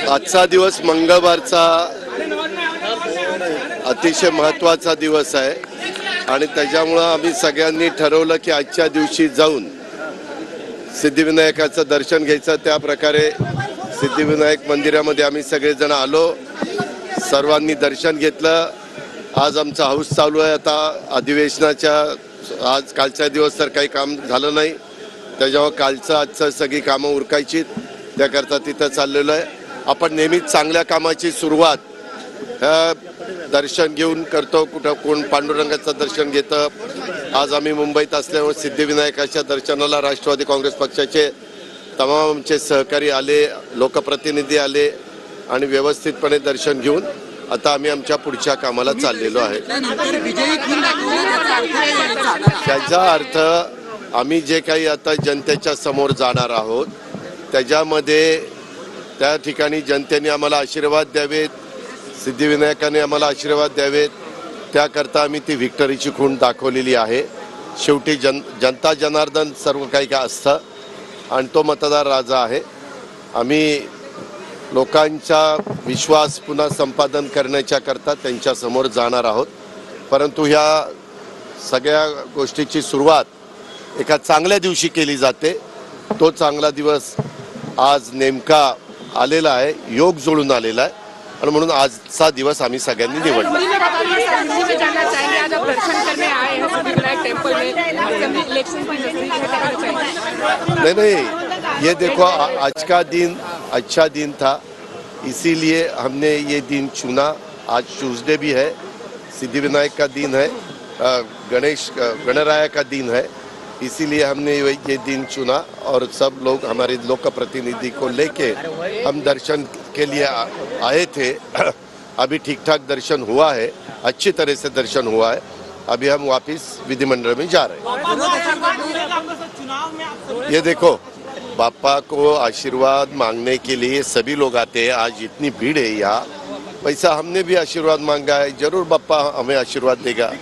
आजचा दिवस मंगळवारचा अतिशय महत्त्वाचा दिवस आहे आणि त्याच्यामुळं आम्ही सगळ्यांनी ठरवलं की आजच्या दिवशी जाऊन सिद्धिविनायकाचं दर्शन घ्यायचं। त्या प्रकारे सिद्धिविनायक मंदिरामध्ये आम्ही सगळेजण आलो, सर्वांनी दर्शन घेतलं। आज आमचा हाऊस चालू आहे। आता अधिवेशनाच्या आज कालचा दिवस तर काही काम झालं नाही, त्याच्यामुळे आजचं सगळी कामं उरकायची, त्याकरता तिथं चाललेलो आहे। आपण नेहमीच चांगल्या कामाची सुरुवात दर्शन घेऊन करतो। कुठं कोण पांडुरंगाचं दर्शन घेतं। आज आम्ही मुंबईत असल्यामुळे सिद्धिविनायकाच्या दर्शनाला राष्ट्रवादी काँग्रेस पक्षाचे तमाम आमचे सहकारी आले, लोकप्रतिनिधी आले आणि व्यवस्थितपणे दर्शन घेऊन आता आम्ही आमच्या पुढच्या कामाला चाललेलो आहे। त्याचा अर्थ आम्ही जे काही आता जनतेच्या समोर जाणार आहोत त्याच्यामध्ये त्या ठिकाणी जनतेने आम्हाला आशीर्वाद द्यावेत, सिद्धिविनायकाने आम्हाला आशीर्वाद द्यावेत, त्याकरता आम्ही ती व्हिक्टरीची खूण दाखवलेली आहे। शेवटी जनता जनार्दन सर्व काही काय असतं आणि तो मतदार राजा आहे। आम्ही लोकांचा विश्वास पुन्हा संपादन करण्याच्या करता त्यांच्या समोर जाणार आहोत। परंतु ह्या सगळ्या गोष्टीची सुरुवात एका चांगल्या दिवशी केली जाते। तो चांगला दिवस आज नेमका आलेला आहे, योग जुळून आलेला आहे आणि म्हणून आजचा दिवस आम्ही सगळ्यांनी निवडला। नहीं, ये देखो आज का दिन अच्छा दिन था, इसीलिए हमने ये दिन चुना। आज ट्यूसडे भी है, सिद्धिविनायक का दिन है, गणराया का दिन है, इसीलिए हमने ये दिन चुना और सब लोग हमारे लोक प्रतिनिधि को लेके हम दर्शन के लिए आए थे। अभी ठीक ठाक दर्शन हुआ है, अच्छी तरह से दर्शन हुआ है। अभी हम वापस विधिमंडल में जा रहे हैं। ये देखो, बापा को आशीर्वाद मांगने के लिए सभी लोग आते हैं। आज इतनी भीड़ है यहाँ, वैसा हमने भी आशीर्वाद मांगा है, जरूर बापा हमें आशीर्वाद देगा।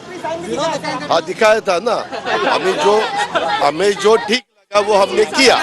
हाँ, दिखाया था ना, हमें जो ठीक लगा वो हमने किया।